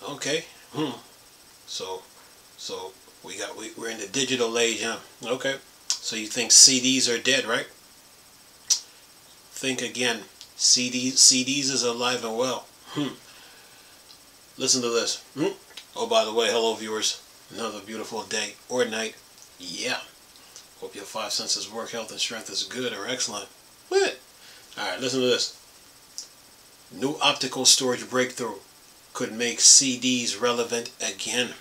Okay. So we're in the digital age, huh? Okay. So you think CDs are dead, right? Think again. CDs is alive and well. Listen to this. Oh, by the way, hello viewers. Another beautiful day or night. Yeah. Hope your five senses work, health and strength is good or excellent. What? Alright, listen to this. New optical storage breakthrough could make CDs relevant again.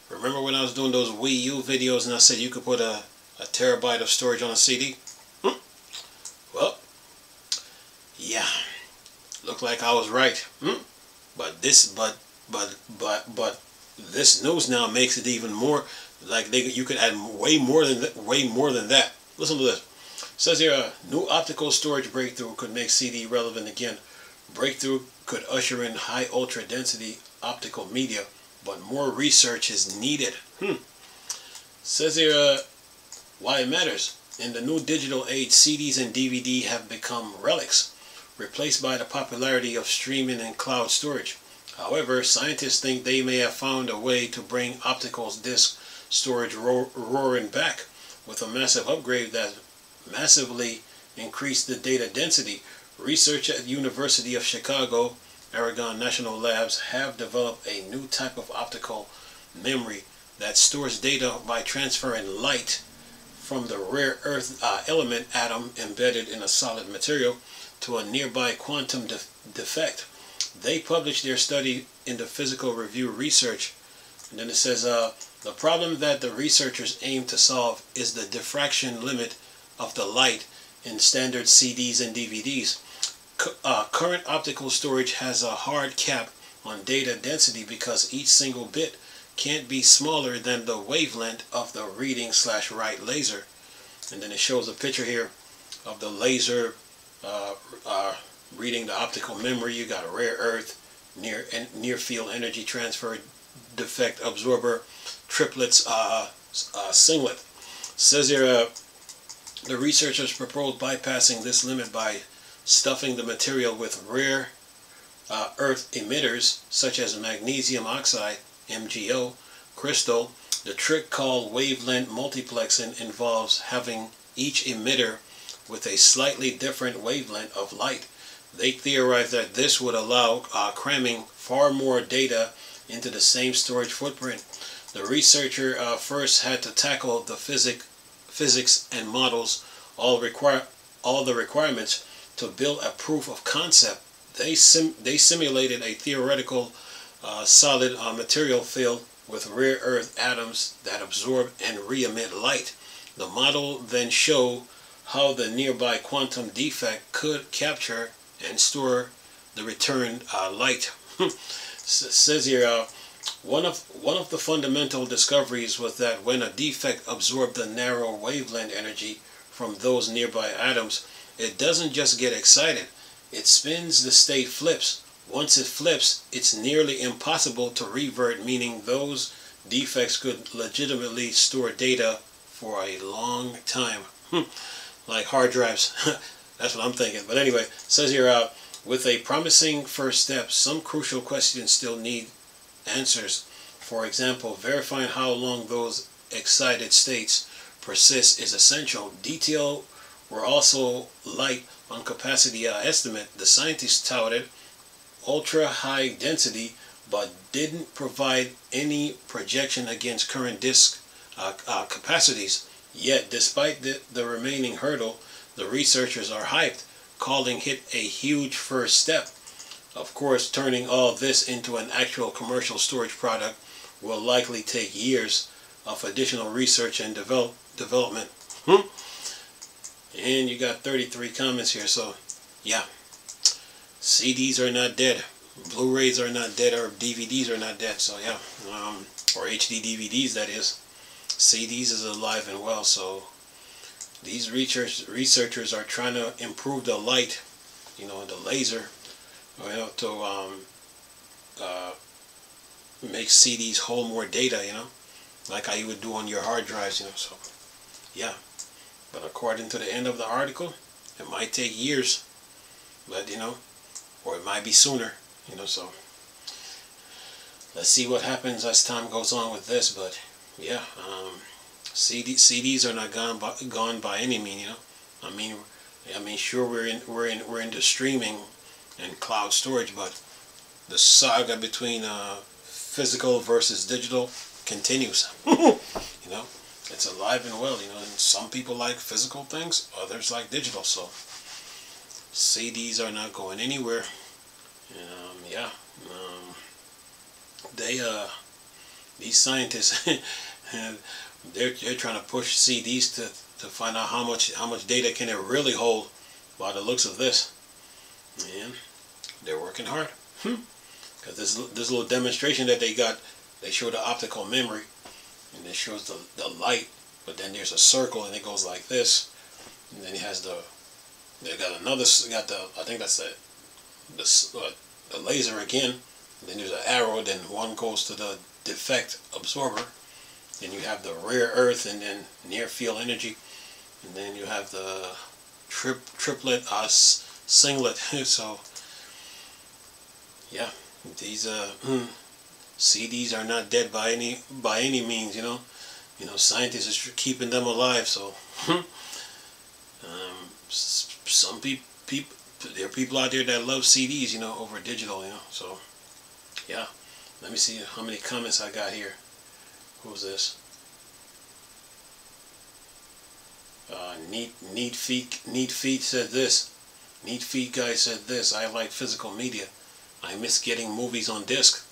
Remember when I was doing those Wii U videos and I said you could put a terabyte of storage on a CD? Well, yeah. Looked like I was right. But this news now makes it even more like you could add way more than that. Listen to this. It says here, new optical storage breakthrough could make CD relevant again. Breakthrough could usher in high ultra density optical media, but more research is needed. Says here, why it matters. In the new digital age, CDs and DVD have become relics, replaced by the popularity of streaming and cloud storage. However, scientists think they may have found a way to bring optical disc storage roaring back with a massive upgrade that massively increased the data density. Research at the University of Chicago, Aragon National Labs have developed a new type of optical memory that stores data by transferring light from the rare earth element atom embedded in a solid material to a nearby quantum defect. They published their study in the Physical Review Research. And then it says, the problem that the researchers aim to solve is the diffraction limit of the light in standard CDs and DVDs. Current optical storage has a hard cap on data density because each single bit can't be smaller than the wavelength of the reading/write laser. And then it shows a picture here of the laser reading the optical memory. You got a rare earth, near field energy transfer defect absorber, triplets singlet. Says here, the researchers proposed bypassing this limit by stuffing the material with rare earth emitters such as magnesium oxide, MgO, crystal. The trick, called wavelength multiplexing, involves having each emitter with a slightly different wavelength of light. They theorize that this would allow cramming far more data into the same storage footprint. The researcher first had to tackle the physics and models all the requirements to build a proof of concept. They simulated a theoretical solid material filled with rare earth atoms that absorb and re-emit light. The model then showed how the nearby quantum defect could capture and store the returned light. Says here, one of the fundamental discoveries was that when a defect absorbed the narrow wavelength energy from those nearby atoms, it doesn't just get excited, it spins. The state flips. Once it flips, it's nearly impossible to revert, meaning those defects could legitimately store data for a long time. Like hard drives. That's what I'm thinking. But anyway, it says here, with a promising first step, some crucial questions still need answers. For example, verifying how long those excited states persist is essential. Detail were also light on capacity estimate. The scientists touted ultra high density but didn't provide any projection against current disk capacities. Yet, despite the remaining hurdle, the researchers are hyped, calling it a huge first step. Of course, turning all this into an actual commercial storage product will likely take years of additional research and development. And you got 33 comments here, so yeah. CDs are not dead. Blu-rays are not dead, or DVDs are not dead, so yeah. Or HD DVDs, that is. CDs is alive and well, so these researchers are trying to improve the light, the laser, to make CDs hold more data, like how you would do on your hard drives, so yeah. But according to the end of the article, it might take years, but or it might be sooner, so let's see what happens as time goes on with this. But yeah, CDs are not gone by any means. You know, I mean, sure we're into streaming and cloud storage, but the saga between physical versus digital continues. You know, it's alive and well. You know, and some people like physical things, others like digital. So CDs are not going anywhere. Yeah, they these scientists they're trying to push CDs to find out how much data can it really hold. By the looks of this, and they're working hard. Because this little demonstration that they show the optical memory, and it shows the light, but then there's a circle and it goes like this, and then it has they got I think that's the laser again, and then there's an arrow, then one goes to the defect absorber, then you have the rare earth, and then near field energy, and then you have the triplet singlet. So yeah, these CDs are not dead by any means. You know, scientists are keeping them alive. So some people, there are people out there that love CDs, you know, over digital. You know, so yeah. Let me see how many comments I got here. Who's this? Neat feet said this. Neat feet guy said this. I like physical media. I miss getting movies on disc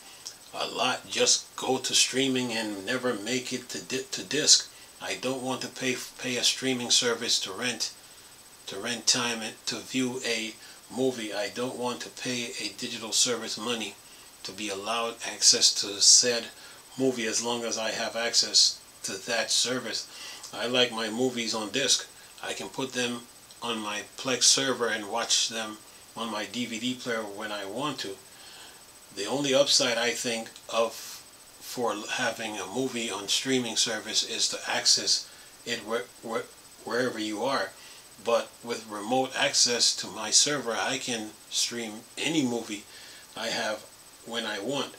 a lot. Just go to streaming and never make it to disc. I don't want to pay a streaming service to rent time to view a movie. I don't want to pay a digital service money to be allowed access to said movie as long as I have access to that service. I like my movies on disc. I can put them on my Plex server and watch them on my DVD player when I want to. The only upside I think for having a movie on streaming service is to access it wherever you are. But with remote access to my server, I can stream any movie I have when I want,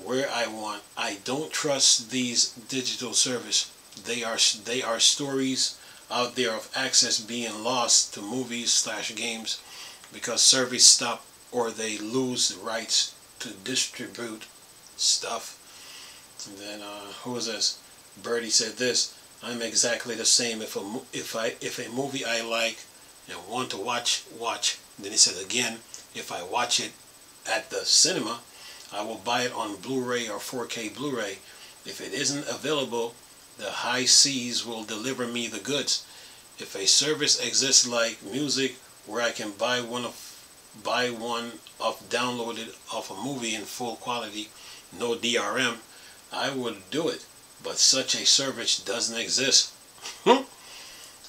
where I want. I don't trust these digital service. They are stories out there of access being lost to movies/games because service stop or they lose the rights to distribute stuff. And then who is this? Birdie said this. I'm exactly the same. If a movie I like and want to watch. Then he said again, if I watch it at the cinema, I will buy it on Blu-ray or 4K Blu-ray. If it isn't available, the high seas will deliver me the goods. If a service exists like music where I can buy one downloaded of a movie in full quality, no DRM, I would do it. But such a service doesn't exist. Let's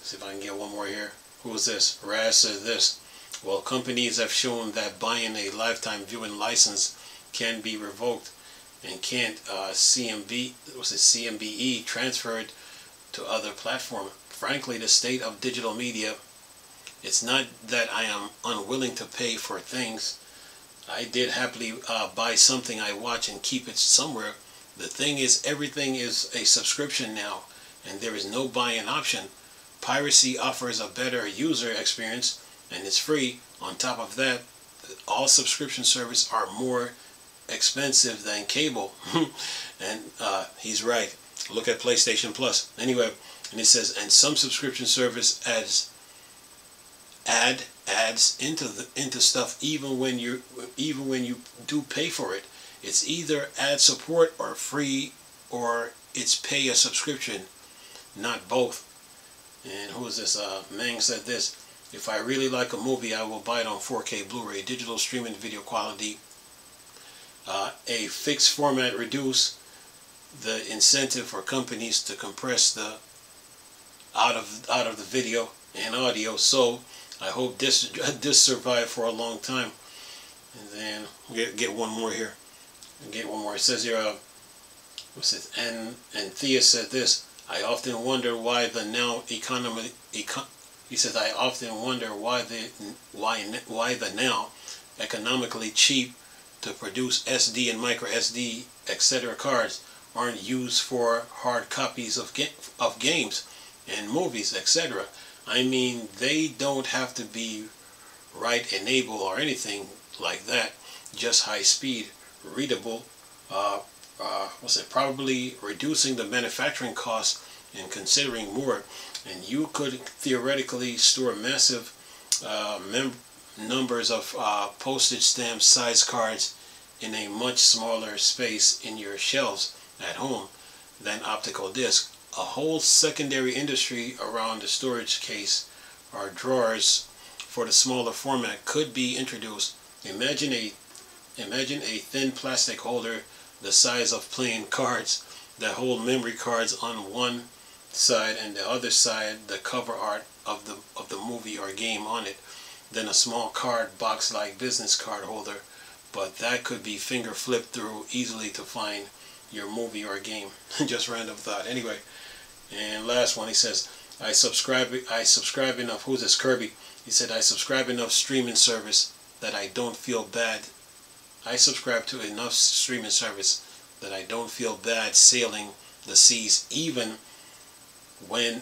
see if I can get one more here. Who is this? Raz says this. Well, companies have shown that buying a lifetime viewing license can be revoked and can't CMBE transferred to other platform. Frankly, the state of digital media, it's not that I am unwilling to pay for things. I did happily buy something I watch and keep it somewhere. The thing is, everything is a subscription now, and there is no buying option. Piracy offers a better user experience, and it's free. On top of that, all subscription services are more expensive than cable. And he's right. Look at PlayStation Plus. Anyway, and it says, and some subscription service adds into stuff even when you do pay for it. It's either ad support or free, or it's pay a subscription, not both. And who is this? Mang said this. If I really like a movie, I will buy it on 4K Blu-ray, digital streaming video quality. A fixed format reduce the incentive for companies to compress the out of the video and audio. So I hope this survive for a long time. And then we'll get one more here. It says here, what's it? And Thea said this. I often wonder why the now economy. He says I often wonder why the now economically cheap to produce SD and micro SD, etc. cards aren't used for hard copies of games and movies, etc. I mean, they don't have to be write enabled or anything like that, just high speed, readable, probably reducing the manufacturing costs and considering more. And you could theoretically store massive numbers of postage stamp size cards in a much smaller space in your shelves at home than optical disc. A whole secondary industry around the storage case or drawers for the smaller format could be introduced. Imagine a thin plastic holder the size of playing cards that hold memory cards on one side and the other side the cover art of the movie or game on it. Then a small card box like business card holder, but that could be finger flipped through easily to find your movie or game. Just random thought. Anyway, and last one, he says, I subscribe enough. Who's this? Kirby. He said, I subscribe enough streaming service that I don't feel bad. I subscribe to enough streaming service that I don't feel bad sailing the seas, even when,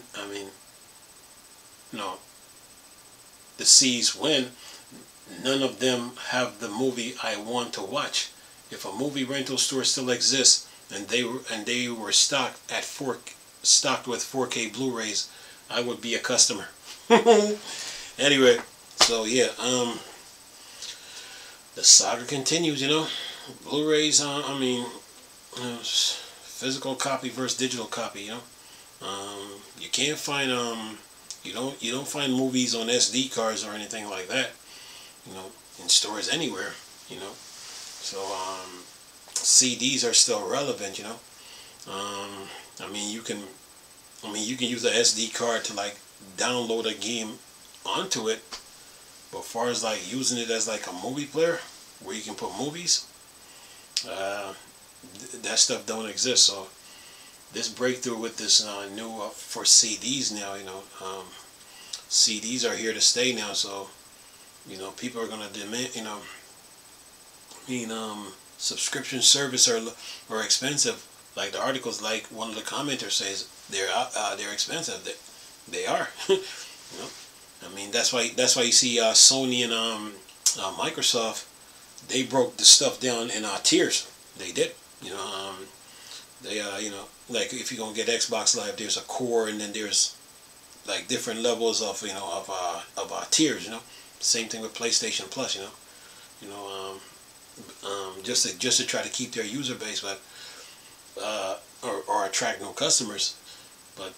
the seas when none of them have the movie I want to watch. If a movie rental store still exists and they were stocked with 4K Blu-rays, I would be a customer. Anyway, so yeah, the saga continues, Blu-rays, physical copy versus digital copy, you can't find, you don't find movies on SD cards or anything like that, in stores anywhere, so, CDs are still relevant, you can use a SD card to like download a game onto it, but as far as like using it as like a movie player where you can put movies, that stuff don't exist. So this breakthrough with this new for CDs now, CDs are here to stay now. So people are gonna demand, subscription service are expensive. Like the articles, like one of the commenters says, they're expensive. They are. That's why you see Sony and Microsoft, they broke the stuff down in tiers. They did. Like if you're gonna get Xbox Live, there's a core, and then there's like different levels of tiers. Same thing with PlayStation Plus. Just to try to keep their user base, but or attract no customers. But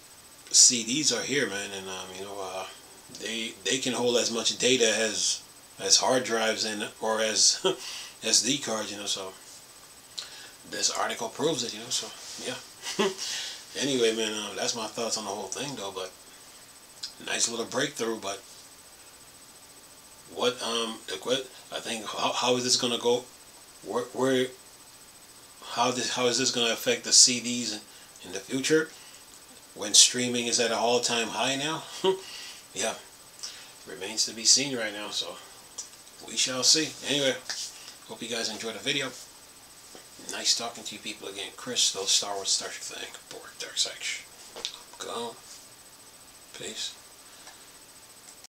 CDs are here, man, and they can hold as much data as hard drives or as SD cards, so this article proves it, so yeah. Anyway, man, that's my thoughts on the whole thing, though. But nice little breakthrough. But what I think, how is this gonna go? How is this gonna affect the CDs in the future when streaming is at an all-time high now? Yeah, remains to be seen right now, so we shall see. Anyway, hope you guys enjoyed the video. Nice talking to you people again. Chris, those Star Wars Star Trek thing. Borg Dark Section. Go. Peace.